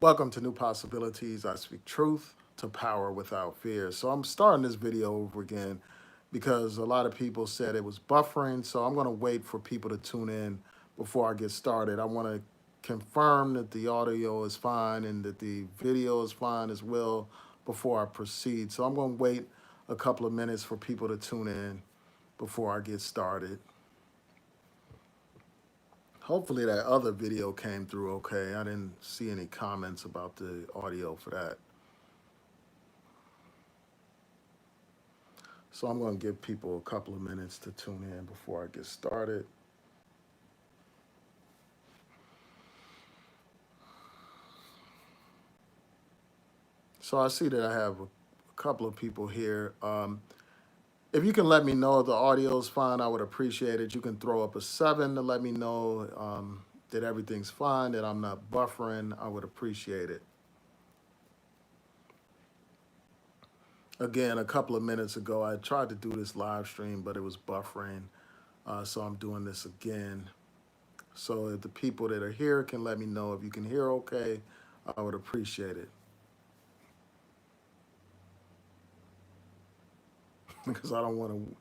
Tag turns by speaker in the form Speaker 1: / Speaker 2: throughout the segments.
Speaker 1: Welcome to New Possibilities. I speak truth to power without fear. So I'm starting this video over again because a lot of people said it was buffering. So I'm going to wait for people to tune in before I get started. I want to confirm that the audio is fine and that the video is fine as well before I proceed. So I'm going to wait a couple of minutes for people to tune in before I get started. Hopefully that other video came through okay. I didn't see any comments about the audio for that. So I'm going to give people a couple of minutes to tune in before I get started. So I see that I have a couple of people here. If you can let me know if the audio is fine, I would appreciate it. You can throw up a 7 to let me know that everything's fine, that I'm not buffering. I would appreciate it. Again, a couple of minutes ago, I tried to do this live stream, but it was buffering. So I'm doing this again. So if the people that are here can let me know if you can hear okay, I would appreciate it. Because I don't want to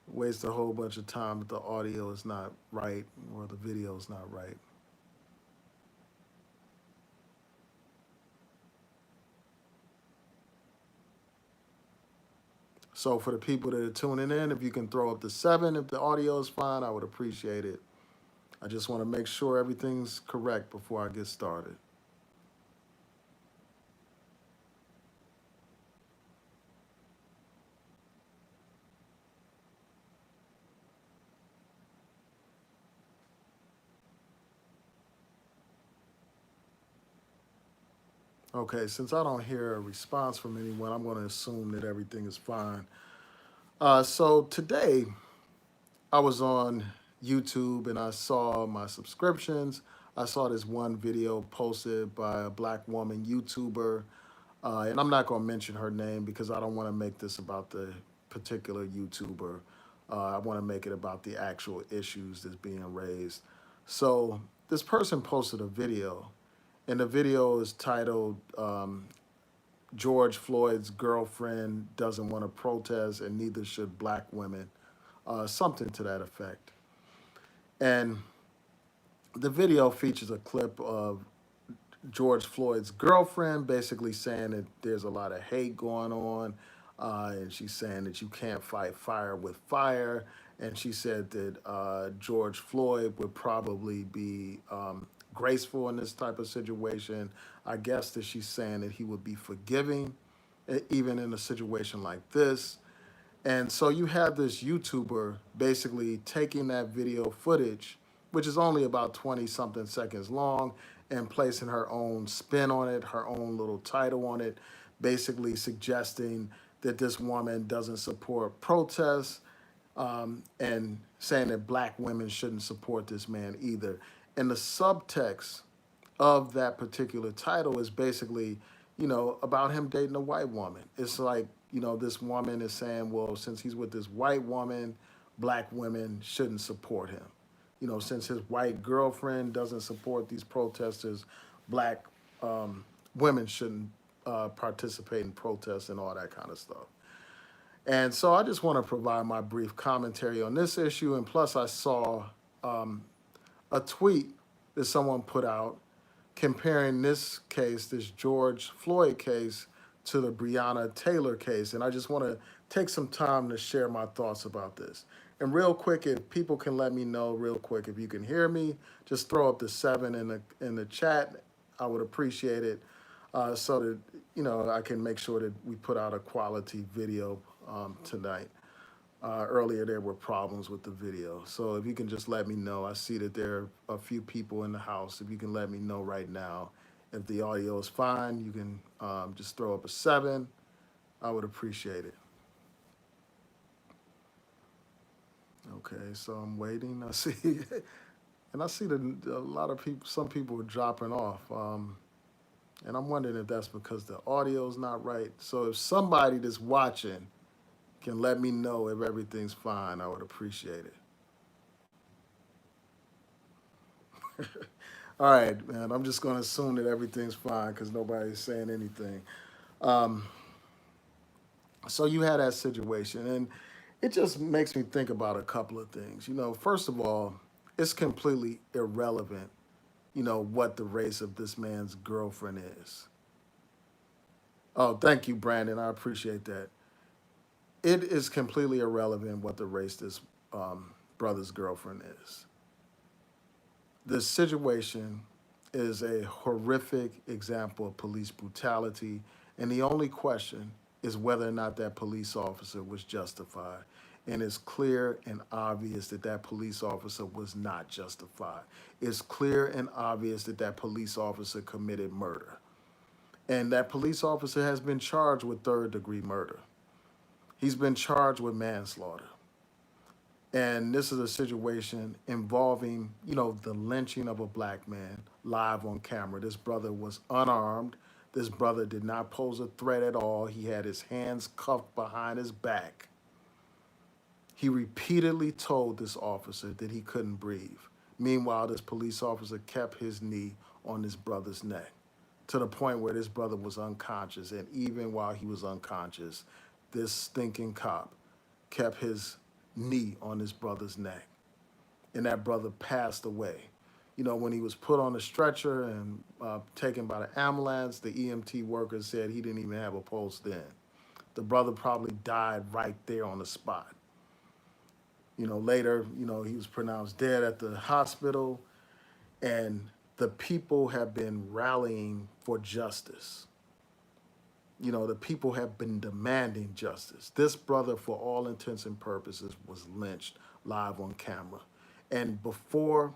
Speaker 1: waste a whole bunch of time if the audio is not right or the video is not right. So for the people that are tuning in, if you can throw up the 7, if the audio is fine, I would appreciate it. I just want to make sure everything's correct before I get started. Okay, since I don't hear a response from anyone, I'm going to assume that everything is fine. So today, I was on YouTube and I saw my subscriptions. I saw this one video posted by a black woman YouTuber. And I'm not going to mention her name because I don't want to make this about the particular YouTuber. I want to make it about the actual issues that's being raised. So this person posted a video, and the video is titled George Floyd's girlfriend doesn't want to protest and neither should black women, something to that effect. And the video features a clip of George Floyd's girlfriend basically saying that there's a lot of hate going on. And she's saying that you can't fight fire with fire. And she said that George Floyd would probably be graceful in this type of situation. I guess that she's saying that he would be forgiving, even in a situation like this. And so you have this YouTuber basically taking that video footage, which is only about 20 something seconds long, and placing her own spin on it, her own little title on it, basically suggesting that this woman doesn't support protests, and saying that black women shouldn't support this man either. And the subtext of that particular title is basically, about him dating a white woman. It's like, this woman is saying, well, since he's with this white woman, black women shouldn't support him. Since his white girlfriend doesn't support these protesters, black women shouldn't participate in protests and all that kind of stuff. And so I just want to provide my brief commentary on this issue. And plus, I saw a tweet that someone put out comparing this case, this George Floyd case, to the Breonna Taylor case. And I just want to take some time to share my thoughts about this. And real quick, if people can let me know real quick if you can hear me, just throw up the 7 in the chat. I would appreciate it, so that I can make sure that we put out a quality video tonight. Earlier there were problems with the video. So if you can just let me know. I see that there are a few people in the house. If you can let me know right now. If the audio is fine, you can just throw up a 7. I would appreciate it. Okay, so I'm waiting. I see, and I see that a lot of people, some people are dropping off. And I'm wondering if that's because the audio is not right. So if somebody that's watching can let me know if everything's fine, I would appreciate it. All right, man. I'm just going to assume that everything's fine because nobody's saying anything. Um, so you had that situation, and it just makes me think about a couple of things. First of all, it's completely irrelevant, what the race of this man's girlfriend is. Oh, thank you, Brandon. I appreciate that. It is completely irrelevant what the race this brother's girlfriend is. The situation is a horrific example of police brutality, and the only question is whether or not that police officer was justified. And it's clear and obvious that that police officer was not justified. It's clear and obvious that that police officer committed murder. And that police officer has been charged with third-degree murder. He's been charged with manslaughter. And this is a situation involving, the lynching of a black man live on camera. This brother was unarmed. This brother did not pose a threat at all. He had his hands cuffed behind his back. He repeatedly told this officer that he couldn't breathe. Meanwhile, this police officer kept his knee on this brother's neck to the point where this brother was unconscious. And even while he was unconscious, this stinking cop kept his knee on his brother's neck. And that brother passed away. When he was put on a stretcher and taken by the ambulance, the EMT worker said he didn't even have a pulse then. The brother probably died right there on the spot. Later, he was pronounced dead at the hospital, and the people have been rallying for justice. The people have been demanding justice. This brother, for all intents and purposes, was lynched live on camera. And before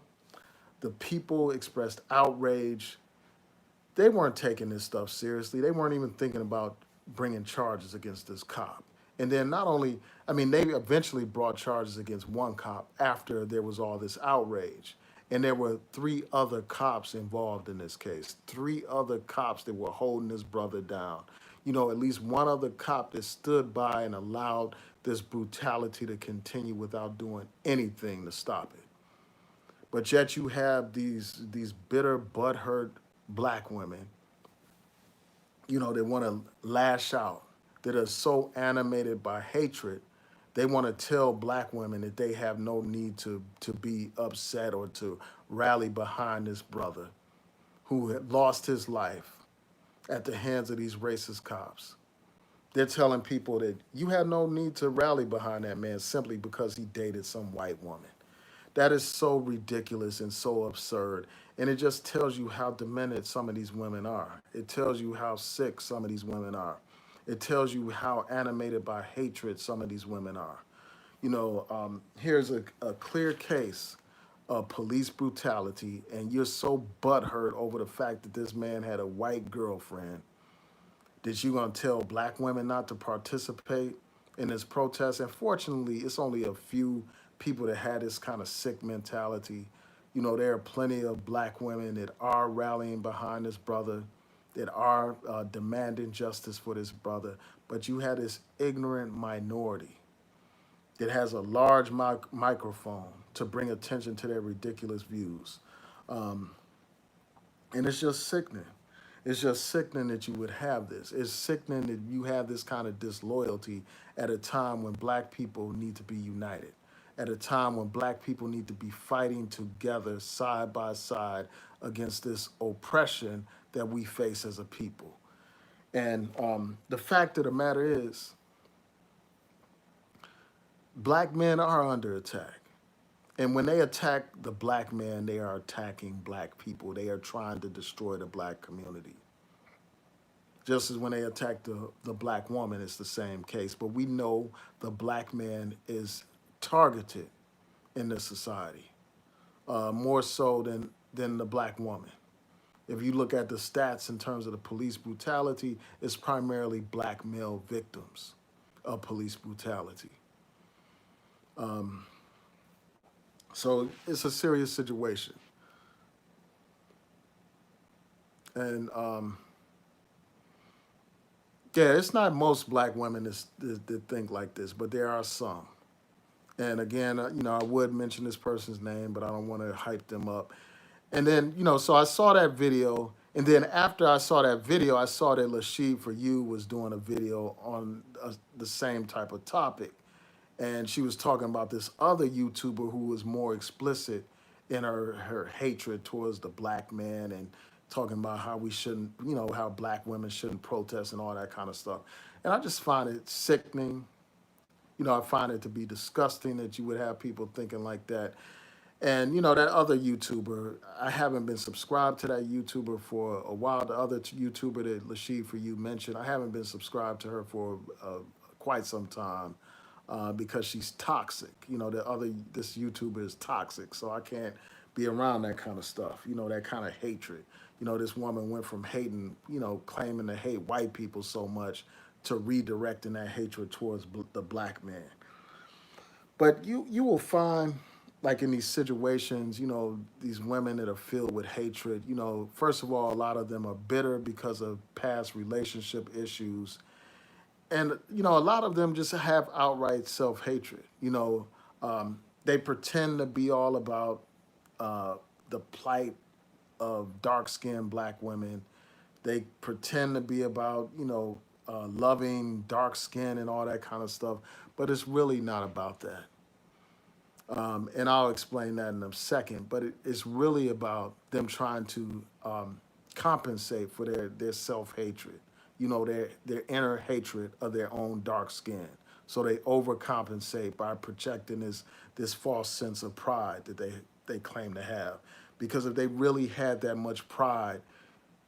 Speaker 1: the people expressed outrage, they weren't taking this stuff seriously. They weren't even thinking about bringing charges against this cop. And then not only, they eventually brought charges against one cop after there was all this outrage. And there were 3 other cops involved in this case, 3 other cops that were holding this brother down. At least one other cop that stood by and allowed this brutality to continue without doing anything to stop it. But yet you have these bitter, butthurt black women, that want to lash out, that are so animated by hatred, they want to tell black women that they have no need to be upset or to rally behind this brother who had lost his life at the hands of these racist cops. They're telling people that you have no need to rally behind that man simply because he dated some white woman. That is so ridiculous and so absurd. And it just tells you how demented some of these women are. It tells you how sick some of these women are. It tells you how animated by hatred some of these women are. Here's a clear case of police brutality, and you're so butthurt over the fact that this man had a white girlfriend that you're going to tell black women not to participate in this protest. And fortunately, it's only a few people that had this kind of sick mentality. There are plenty of black women that are rallying behind this brother, that are demanding justice for this brother. But you had this ignorant minority that has a large microphone to bring attention to their ridiculous views. And it's just sickening. It's just sickening that you would have this. It's sickening that you have this kind of disloyalty at a time when black people need to be united, at a time when black people need to be fighting together side by side against this oppression that we face as a people. And the fact of the matter is, black men are under attack. And when they attack the black man, they are attacking black people. They are trying to destroy the black community. Just as when they attack the black woman, it's the same case. But we know the black man is targeted in this society, more so than the black woman. If you look at the stats in terms of the police brutality, it's primarily black male victims of police brutality. So it's a serious situation. And yeah, it's not most black women that think like this, but there are some. And again, I would mention this person's name, but I don't want to hype them up. And then, so I saw that video. And then after I saw that video, I saw that Lashib For You was doing a video on the same type of topic. And she was talking about this other YouTuber who was more explicit in her hatred towards the black man and talking about how we shouldn't, how black women shouldn't protest and all that kind of stuff. And I just find it sickening. I find it to be disgusting that you would have people thinking like that. And that other YouTuber, I haven't been subscribed to that YouTuber for a while. The other YouTuber that Lashib For You mentioned, I haven't been subscribed to her for quite some time because she's toxic. This YouTuber is toxic, so I can't be around that kind of stuff. That kind of hatred. This woman went from hating, claiming to hate white people so much to redirecting that hatred towards the black man. But you will find, like in these situations, these women that are filled with hatred, first of all, a lot of them are bitter because of past relationship issues. And, a lot of them just have outright self-hatred. They pretend to be all about the plight of dark-skinned black women. They pretend to be about, loving dark skin and all that kind of stuff. But it's really not about that. And I'll explain that in a second, but it's really about them trying to compensate for their self-hatred, their inner hatred of their own dark skin. So they overcompensate by projecting this false sense of pride that they claim to have. Because if they really had that much pride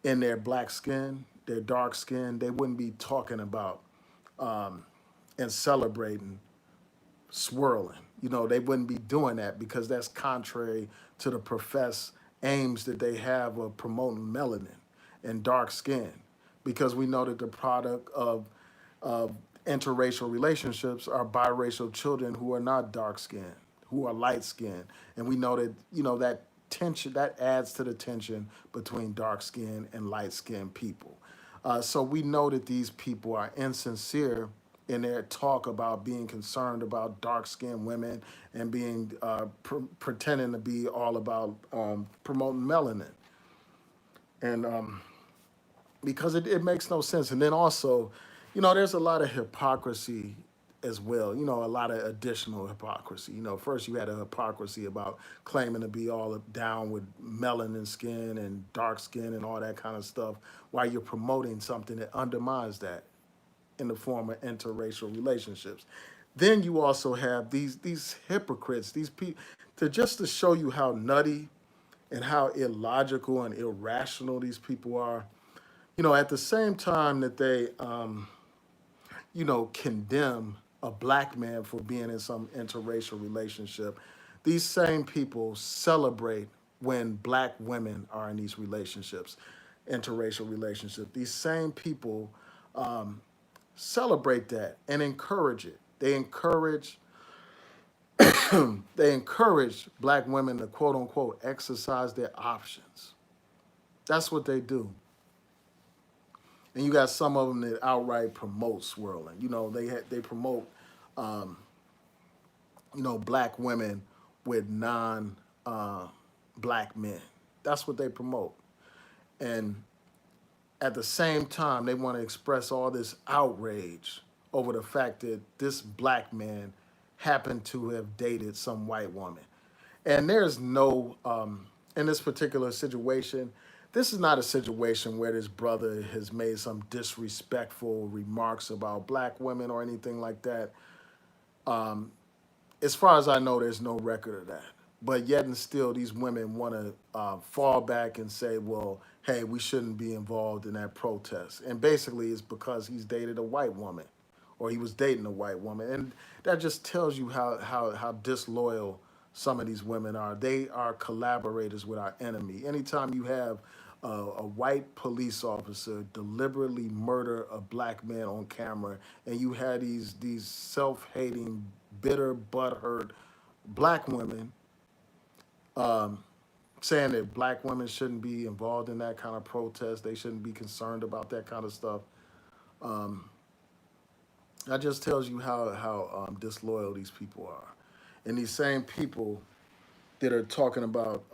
Speaker 1: in their black skin, their dark skin, they wouldn't be talking about and celebrating swirling. They wouldn't be doing that because that's contrary to the professed aims that they have of promoting melanin and dark skin. Because we know that the product of interracial relationships are biracial children who are not dark skinned, who are light skinned. And we know that, that tension, that adds to the tension between dark skinned and light skinned people. So we know that these people are insincere in their talk about being concerned about dark-skinned women and being pretending to be all about promoting melanin, and because it makes no sense. And then also, there's a lot of hypocrisy as well. A lot of additional hypocrisy. First you had a hypocrisy about claiming to be all down with melanin skin and dark skin and all that kind of stuff, while you're promoting something that undermines that in the form of interracial relationships. Then you also have these hypocrites, these people, to show you how nutty and how illogical and irrational these people are. At the same time that they, condemn a black man for being in some interracial relationship, these same people celebrate when black women are in these relationships, interracial relationships. These same people celebrate that and encourage it. They encourage black women to quote unquote exercise their options. That's what they do. And you got some of them that outright promote swirling. They promote black women with non black men. That's what they promote. And at the same time, they want to express all this outrage over the fact that this black man happened to have dated some white woman. And there's no, in this particular situation, this is not a situation where this brother has made some disrespectful remarks about black women or anything like that. As far as I know, there's no record of that. But yet and still, these women want to fall back and say, well, hey, we shouldn't be involved in that protest. And basically, it's because he's dated a white woman or he was dating a white woman. And that just tells you how disloyal some of these women are. They are collaborators with our enemy. Anytime you have a white police officer deliberately murder a black man on camera, and you had these self-hating, bitter, butthurt black women saying that black women shouldn't be involved in that kind of protest, they shouldn't be concerned about that kind of stuff. That just tells you how disloyal these people are. And these same people that are talking about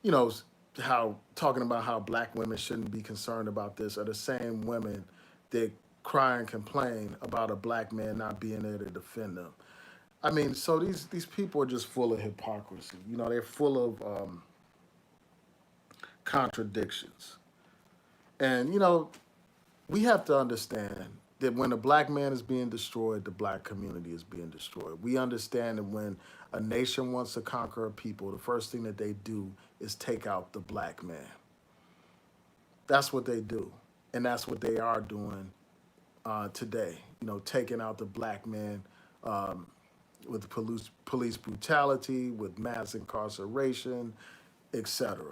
Speaker 1: you know, how talking about how black women shouldn't be concerned about this are the same women that cry and complain about a black man not being there to defend them. I mean, so these people are just full of hypocrisy. You know, they're full of contradictions. And you know, we have to understand that when a black man is being destroyed, the black community is being destroyed. We understand that when a nation wants to conquer a people, the first thing that they do is take out the black man. That's what they do, and that's what they are doing today. You know, taking out the black man um, with police brutality, with mass incarceration, etc.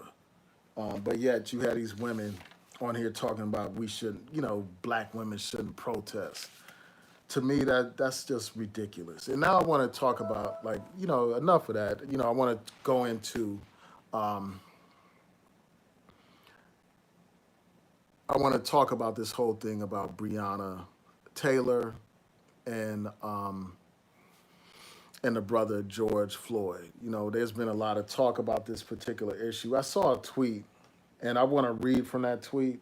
Speaker 1: But yet you had these women on here talking about we shouldn't, you know, black women shouldn't protest. To me, that's just ridiculous. And now I want to talk about, like, you know, enough of that. You know, I want to go into, um, I want to talk about this whole thing about Breonna Taylor and and the brother George Floyd. You know, there's been a lot of talk about this particular issue. I saw a tweet, and I want to read from that tweet.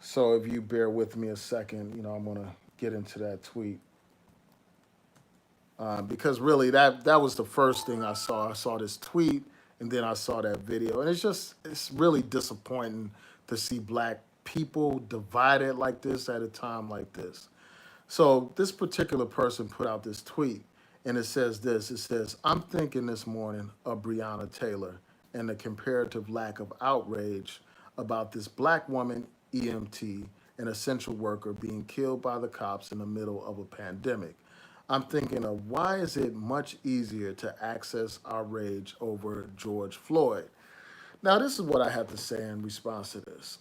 Speaker 1: So if you bear with me a second, you know, I'm gonna get into that tweet because really that was the first thing I saw. I saw this tweet, and then I saw that video, and it's really disappointing to see black people divided like this at a time like this. So this particular person put out this tweet, and it says this. It says, "I'm thinking this morning of Breonna Taylor and the comparative lack of outrage about this black woman, EMT, an essential worker being killed by the cops in the middle of a pandemic. I'm thinking of why is it much easier to access our rage over George Floyd?" Now, this is what I have to say in response to this.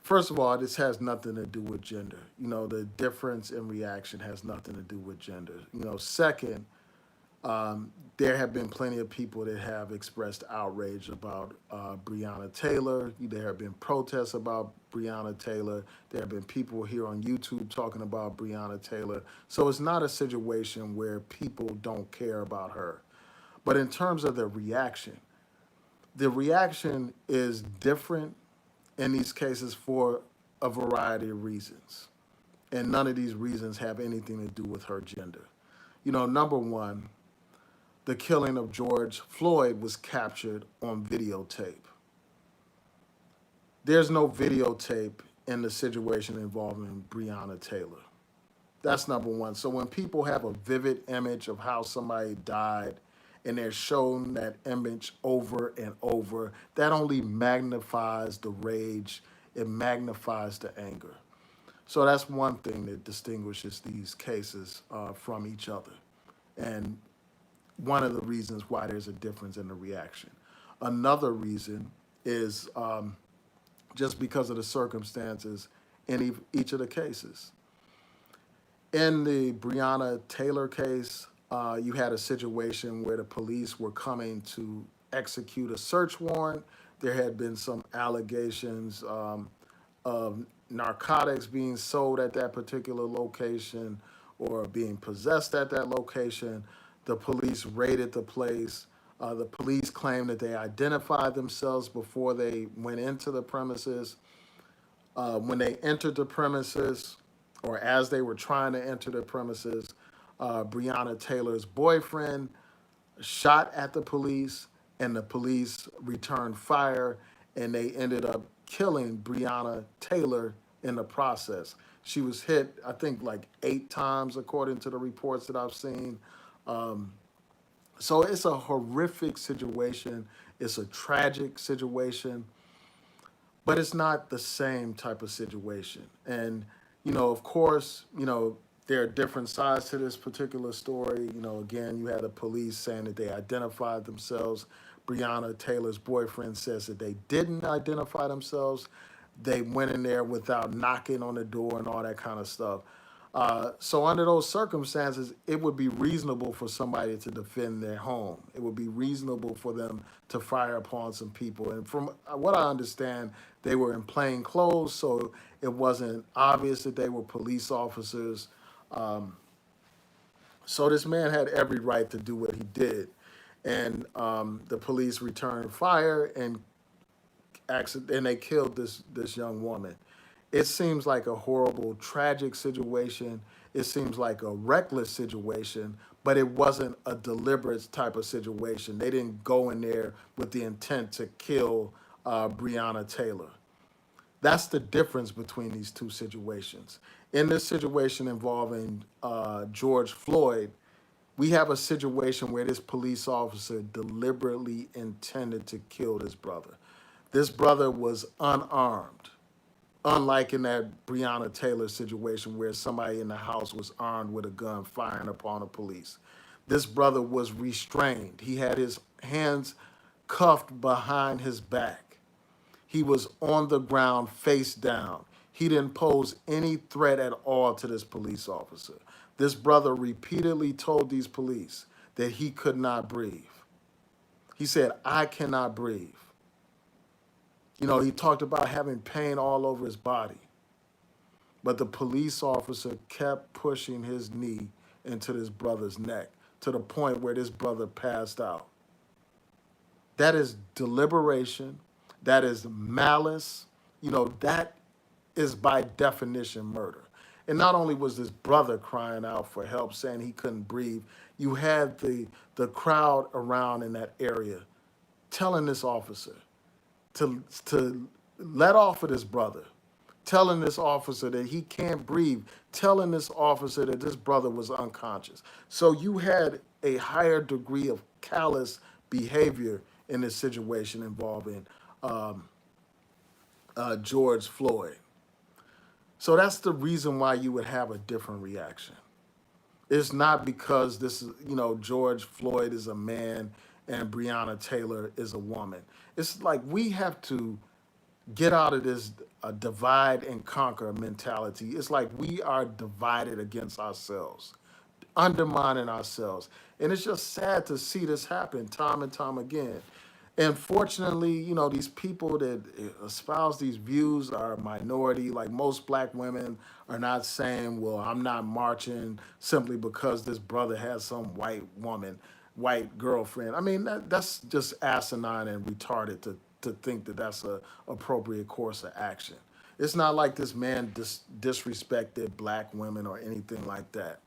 Speaker 1: First of all, this has nothing to do with gender. You know, the difference in reaction has nothing to do with gender. You know, second, there have been plenty of people that have expressed outrage about Breonna Taylor. There have been protests about Breonna Taylor. There have been people here on YouTube talking about Breonna Taylor. So it's not a situation where people don't care about her. But in terms of the reaction is different in these cases for a variety of reasons. And none of these reasons have anything to do with her gender. You know, number one, the killing of George Floyd was captured on videotape. There's no videotape in the situation involving Breonna Taylor. That's number one. So when people have a vivid image of how somebody died and they're shown that image over and over, that only magnifies the rage, it magnifies the anger. So that's one thing that distinguishes these cases from each other. And one of the reasons why there's a difference in the reaction. Another reason is just because of the circumstances in each of the cases. In the Breonna Taylor case, you had a situation where the police were coming to execute a search warrant. There had been some allegations of narcotics being sold at that particular location or being possessed at that location. The police raided the place. The police claimed that they identified themselves before they went into the premises. When they entered the premises, or as they were trying to enter the premises, Breonna Taylor's boyfriend shot at the police, and the police returned fire, and they ended up killing Breonna Taylor in the process. She was hit, I think, like 8 times, according to the reports that I've seen. So it's a horrific situation. It's a tragic situation, but it's not the same type of situation. And, you know, of course, you know, there are different sides to this particular story. You know, again, you had the police saying that they identified themselves. Breonna Taylor's boyfriend says that they didn't identify themselves. They went in there without knocking on the door and all that kind of stuff. So under those circumstances, it would be reasonable for somebody to defend their home. It would be reasonable for them to fire upon some people. And from what I understand, they were in plain clothes, so it wasn't obvious that they were police officers. So this man had every right to do what he did. and the police returned fire and they killed this young woman. It seems like a horrible, tragic situation. It seems like a reckless situation, but it wasn't a deliberate type of situation. They didn't go in there with the intent to kill Breonna Taylor. That's the difference between these two situations. In this situation involving George Floyd, we have a situation where this police officer deliberately intended to kill this brother. This brother was unarmed, unlike in that Breonna Taylor situation where somebody in the house was armed with a gun firing upon the police. This brother was restrained. He had his hands cuffed behind his back. He was on the ground face down. He didn't pose any threat at all to this police officer. This brother repeatedly told these police that he could not breathe. He said, I cannot breathe. You know, he talked about having pain all over his body. But the police officer kept pushing his knee into this brother's neck to the point where this brother passed out. That is deliberation. That is malice. You know, that is by definition murder. And not only was this brother crying out for help, saying he couldn't breathe, you had the crowd around in that area telling this officer to let off of this brother, telling this officer that he can't breathe, telling this officer that this brother was unconscious. So you had a higher degree of callous behavior in this situation involving George Floyd. So that's the reason why you would have a different reaction. It's not because this is, you know, George Floyd is a man and Breonna Taylor is a woman. It's like we have to get out of this divide and conquer mentality. It's like we are divided against ourselves, undermining ourselves. And it's just sad to see this happen time and time again. And fortunately, you know, these people that espouse these views are a minority. Like most black women are not saying, well, I'm not marching simply because this brother has some white woman, white girlfriend. I mean, that's just asinine and retarded to think that that's a appropriate course of action. It's not like this man disrespected black women or anything like that,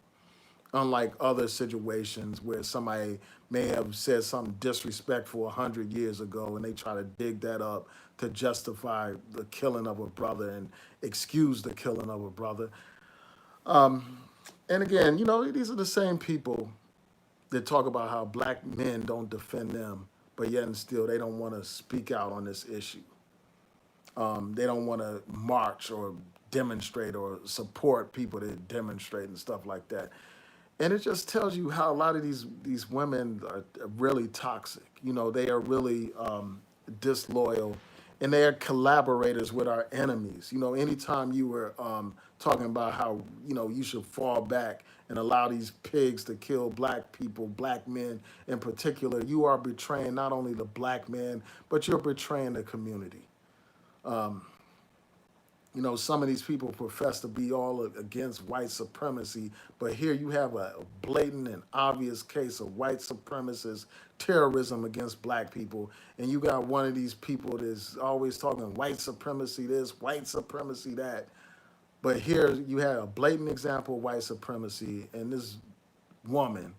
Speaker 1: unlike other situations where somebody may have said something disrespectful 100 years ago and they try to dig that up to justify the killing of a brother and excuse the killing of a brother. And again, you know, these are the same people that talk about how black men don't defend them, but yet and still they don't want to speak out on this issue. They don't want to march or demonstrate or support people that demonstrate and stuff like that. And it just tells you how a lot of these women are really toxic. You know, they are really disloyal, and they are collaborators with our enemies. You know, anytime you were talking about how, you know, you should fall back and allow these pigs to kill black people, black men in particular, you are betraying not only the black man, but you're betraying the community. You know, some of these people profess to be all against white supremacy, but here you have a blatant and obvious case of white supremacist terrorism against black people, and you got one of these people that's always talking white supremacy this, white supremacy that, but here you have a blatant example of white supremacy, and this woman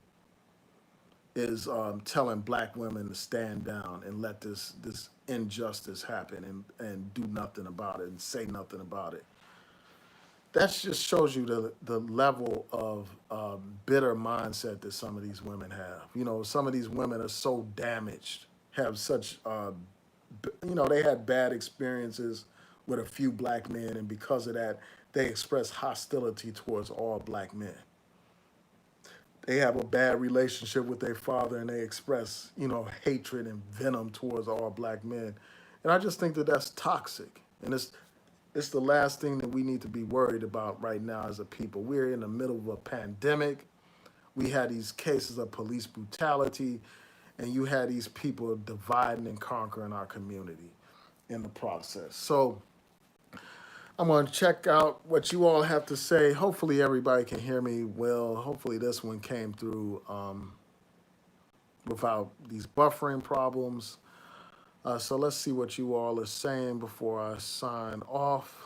Speaker 1: is telling black women to stand down and let this injustice happen and do nothing about it and say nothing about it. That just shows you the level of bitter mindset that some of these women have. You know, some of these women are so damaged, have such, you know, they had bad experiences with a few black men, and because of that, they express hostility towards all black men. They have a bad relationship with their father and they express, you know, hatred and venom towards all black men. And I just think that that's toxic. And it's the last thing that we need to be worried about right now as a people. We're in the middle of a pandemic. We had these cases of police brutality, and you had these people dividing and conquering our community in the process. So I'm going to check out what you all have to say. Hopefully everybody can hear me well. Hopefully this one came through without these buffering problems. So let's see what you all are saying before I sign off.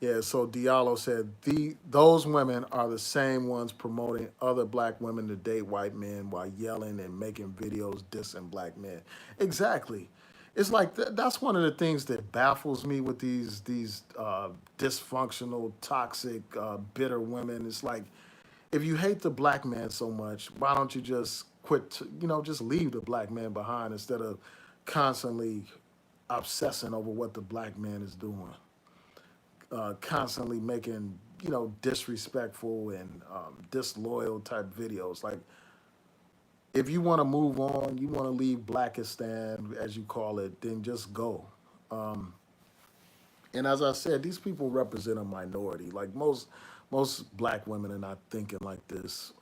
Speaker 1: Yeah, so Diallo said those women are the same ones promoting other black women to date white men while yelling and making videos dissing black men. Exactly. It's like that's one of the things that baffles me with these dysfunctional, toxic, bitter women. It's like if you hate the black man so much, why don't you just quit? Just leave the black man behind instead of constantly obsessing over what the black man is doing, constantly making disrespectful and disloyal type videos. Like if you want to move on, you want to leave Blackistan as you call it, then just go. Um, and as I said, these people represent a minority. Like most black women are not thinking like this,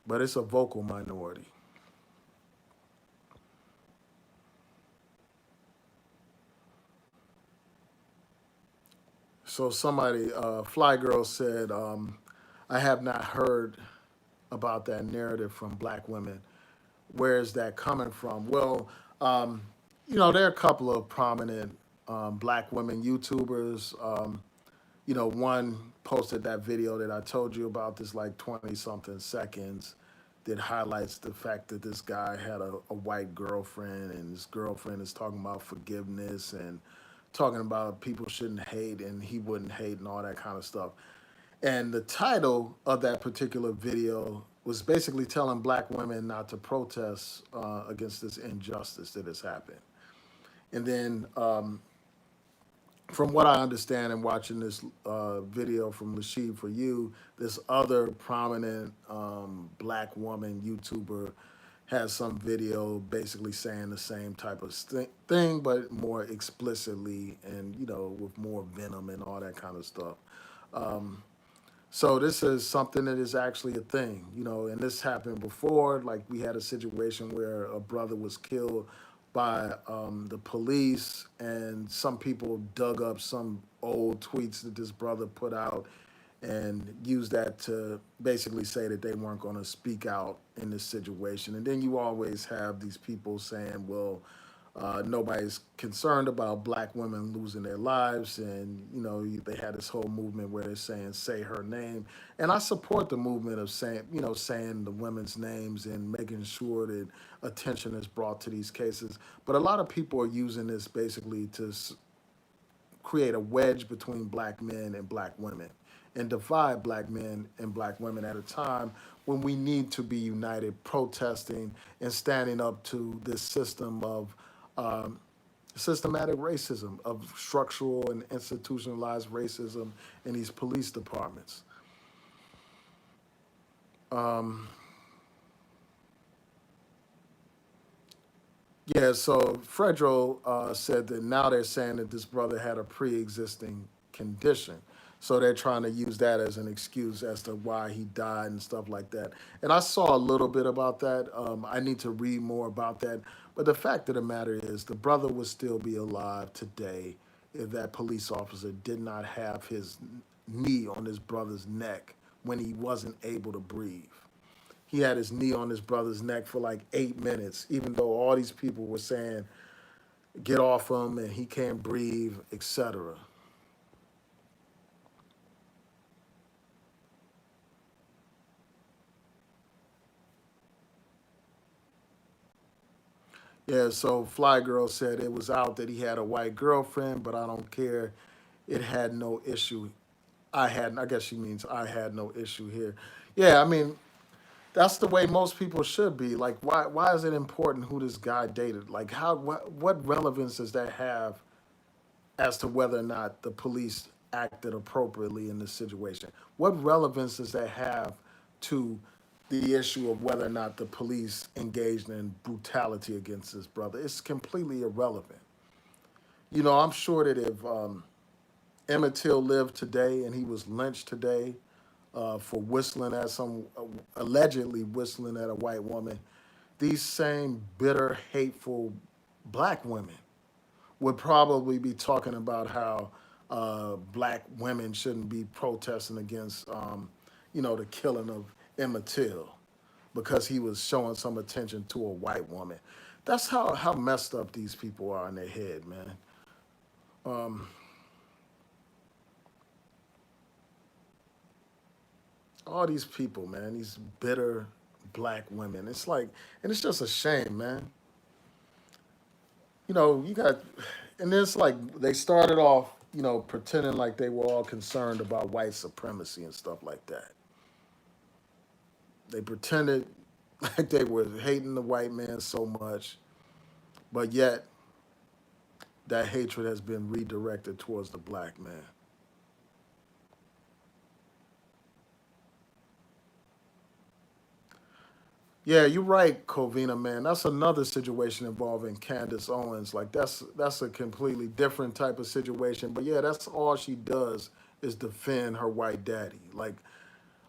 Speaker 1: but it's a vocal minority. So somebody, Fly Girl said, I have not heard about that narrative from black women. Where is that coming from? Well, there are a couple of prominent black women YouTubers. One posted that video that I told you about, this like 20 something seconds, that highlights the fact that this guy had a white girlfriend, and his girlfriend is talking about forgiveness and talking about people shouldn't hate and he wouldn't hate and all that kind of stuff. And the title of that particular video was basically telling black women not to protest against this injustice that has happened. And then, from what I understand and watching this video from Lashid For You, this other prominent black woman YouTuber has some video basically saying the same type of thing, but more explicitly and, with more venom and all that kind of stuff. Um, so this is something that is actually a thing, and this happened before. Like we had a situation where a brother was killed by the police, and some people dug up some old tweets that this brother put out and used that to basically say that they weren't going to speak out in this situation. And then you always have these people saying, well, nobody's concerned about black women losing their lives, and they had this whole movement where they're saying "say her name," and I support the movement of saying the women's names and making sure that attention is brought to these cases. But a lot of people are using this basically to create a wedge between black men and black women and divide black men and black women at a time when we need to be united, protesting and standing up to this system of um, systematic racism, of structural and institutionalized racism in these police departments. Um, yeah, so Fredro said that now they're saying that this brother had a pre-existing condition. So they're trying to use that as an excuse as to why he died and stuff like that. And I saw a little bit about that. I need to read more about that. But the fact of the matter is, the brother would still be alive today if that police officer did not have his knee on his brother's neck when he wasn't able to breathe. He had his knee on his brother's neck for like 8 minutes, even though all these people were saying, get off him and he can't breathe, etc. Yeah, so Fly Girl said it was out that he had a white girlfriend, but I don't care. It had no issue. I guess she means I had no issue here. Yeah, I mean, that's the way most people should be. Like, why is it important who this guy dated? Like, what relevance does that have as to whether or not the police acted appropriately in this situation? What relevance does that have to the issue of whether or not the police engaged in brutality against his brother? It's completely irrelevant. I'm sure that if Emmett Till lived today and he was lynched today for whistling at allegedly whistling at a white woman, these same bitter, hateful black women would probably be talking about how black women shouldn't be protesting against, the killing of Emmett Till because he was showing some attention to a white woman. That's how messed up these people are in their head, man. Um, all these people, man, these bitter black women. It's like, and it's just a shame, man. You got, and it's like they started off, pretending like they were all concerned about white supremacy and stuff like that. They pretended like they were hating the white man so much, but yet that hatred has been redirected towards the black man. Yeah, you're right, Covina, man. That's another situation involving Candace Owens. Like that's a completely different type of situation. But yeah, that's all she does is defend her white daddy. Like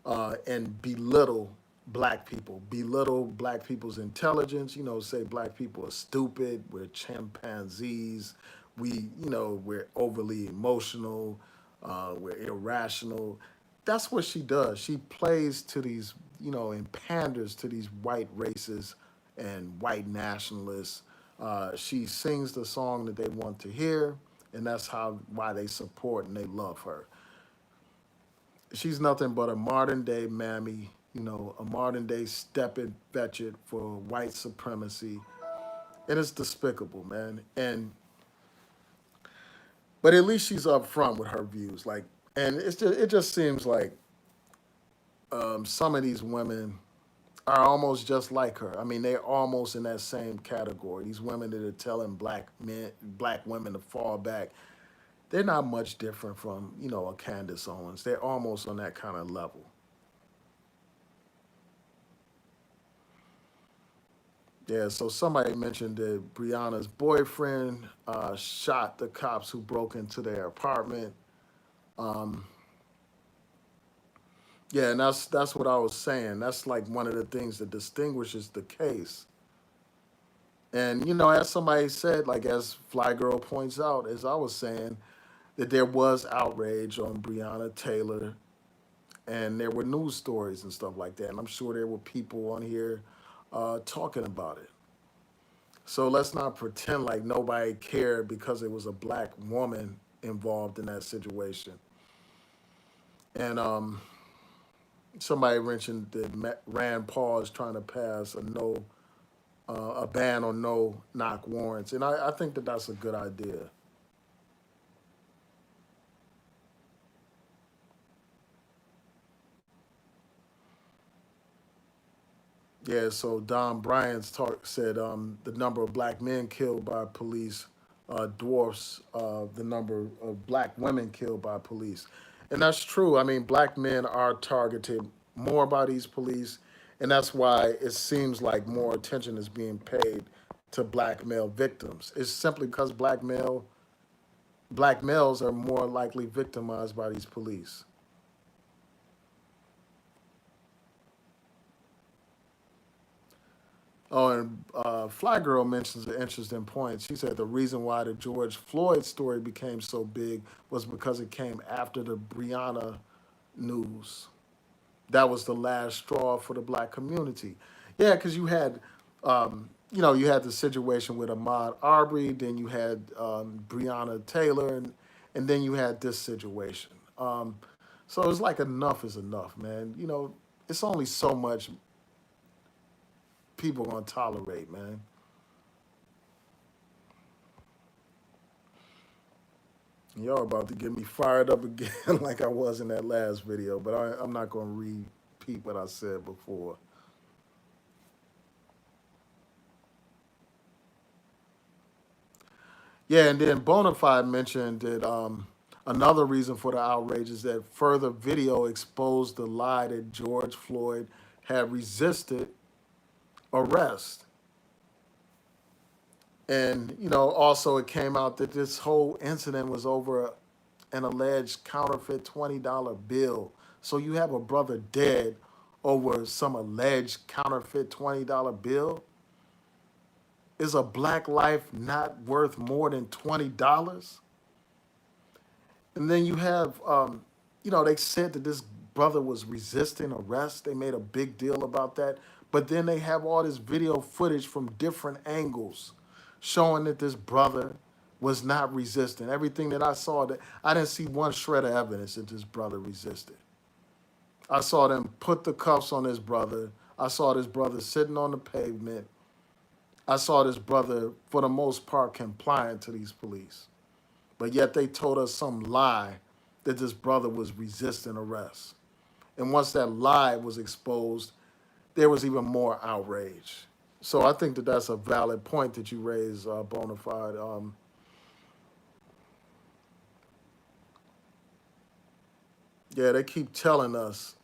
Speaker 1: and belittle black people's intelligence. Say black people are stupid, we're chimpanzees, we're overly emotional, we're irrational. That's what she does. She plays to these, and panders to these white racists and white nationalists. She sings the song that they want to hear, and that's why they support and they love her. She's nothing but a modern day mammy, a modern day stepping fetchit for white supremacy. And it's despicable, man. But at least she's upfront with her views. Like, and it just seems like some of these women are almost just like her. I mean, they're almost in that same category. These women that are telling black women to fall back, they're not much different from, a Candace Owens. They're almost on that kind of level. Yeah, so somebody mentioned that Breonna's boyfriend shot the cops who broke into their apartment. Um, yeah, and that's what I was saying. That's like one of the things that distinguishes the case. And as somebody said, like as Fly Girl points out, as I was saying, that there was outrage on Breonna Taylor, and there were news stories and stuff like that. And I'm sure there were people on here talking about it. So let's not pretend like nobody cared because it was a black woman involved in that situation. And somebody mentioned that Rand Paul is trying to pass a ban on no knock warrants, and I think that that's a good idea. Yeah. So Don Bryant's said the number of black men killed by police dwarfs the number of black women killed by police. And that's true. I mean, black men are targeted more by these police, and that's why it seems like more attention is being paid to black male victims. It's simply because black males are more likely victimized by these police. Oh, and Fly Girl mentions an interesting point. She said the reason why the George Floyd story became so big was because it came after the Breonna news. That was the last straw for the black community. Yeah, because you had the situation with Ahmaud Arbery, then you had Breonna Taylor, and then you had this situation. So it's like enough is enough, man. It's only so much people gonna tolerate, man. Y'all about to get me fired up again like I was in that last video, but I'm not gonna repeat what I said before. Yeah, and then Bonafide mentioned that another reason for the outrage is that further video exposed the lie that George Floyd had resisted arrest. And, also it came out that this whole incident was over an alleged counterfeit $20 bill. So you have a brother dead over some alleged counterfeit $20 bill. Is a black life not worth more than $20? And then you have, they said that this brother was resisting arrest. They made a big deal about that. But then they have all this video footage from different angles showing that this brother was not resisting. Everything that I saw, that I didn't see one shred of evidence that this brother resisted. I saw them put the cuffs on his brother. I saw this brother sitting on the pavement. I saw this brother, for the most part, compliant to these police. But yet they told us some lie that this brother was resisting arrest. And once that lie was exposed, there was even more outrage. So I think that that's a valid point that you raise, Bonafide. Yeah, they keep telling us,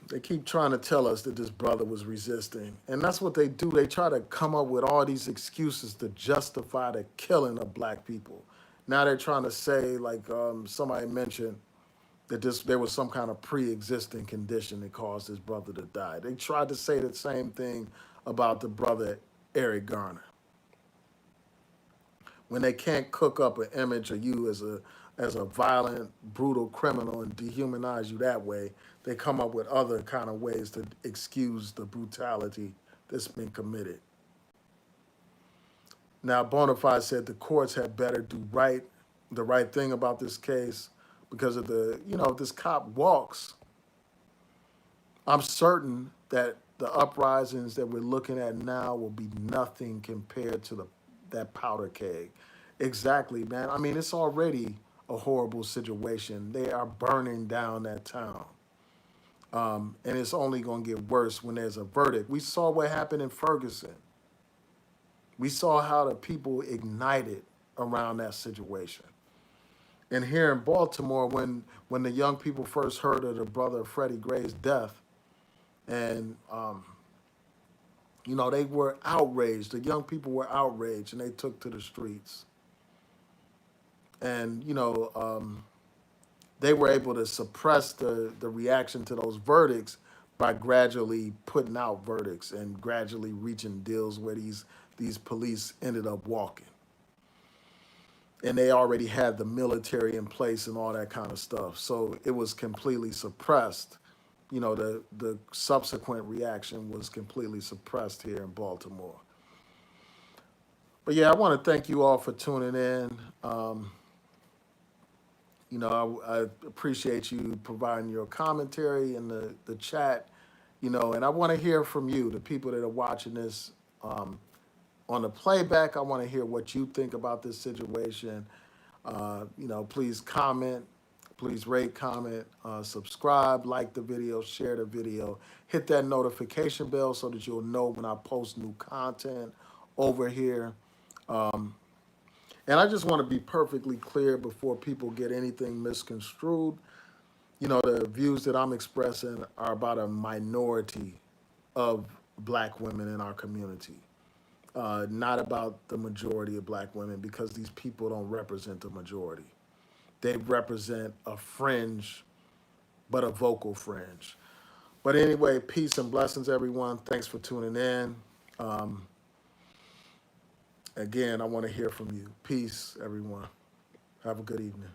Speaker 1: they keep trying to tell us that this brother was resisting. And that's what they do. They try to come up with all these excuses to justify the killing of black people. Now they're trying to say, like somebody mentioned, that there was some kind of pre-existing condition that caused his brother to die. They tried to say the same thing about the brother Eric Garner. When they can't cook up an image of you as a violent, brutal criminal and dehumanize you that way, they come up with other kind of ways to excuse the brutality that's been committed. Now, Bonafide said the courts had better do the right thing about this case because of if this cop walks, I'm certain that the uprisings that we're looking at now will be nothing compared to that powder keg. Exactly, man. I mean, it's already a horrible situation. They are burning down that town. And it's only going to get worse when there's a verdict. We saw what happened in Ferguson. We saw how the people ignited around that situation. And here in Baltimore, when the young people first heard of the brother Freddie Gray's death, and they were outraged. The young people were outraged, and they took to the streets. And they were able to suppress the reaction to those verdicts by gradually putting out verdicts and gradually reaching deals where these police ended up walking. And they already had the military in place and all that kind of stuff. So it was completely suppressed. The subsequent reaction was completely suppressed here in Baltimore. But yeah, I want to thank you all for tuning in. I appreciate you providing your commentary in the chat, and I want to hear from you, the people that are watching this on the playback. I want to hear what you think about this situation. Please comment, please rate, comment, subscribe, like the video, share the video, hit that notification bell so that you'll know when I post new content over here. And I just want to be perfectly clear before people get anything misconstrued. The views that I'm expressing are about a minority of black women in our community. Not about the majority of black women, because these people don't represent the majority. They represent a fringe, but a vocal fringe. But anyway, peace and blessings, everyone. Thanks for tuning in. Again, I want to hear from you. Peace, everyone. Have a good evening.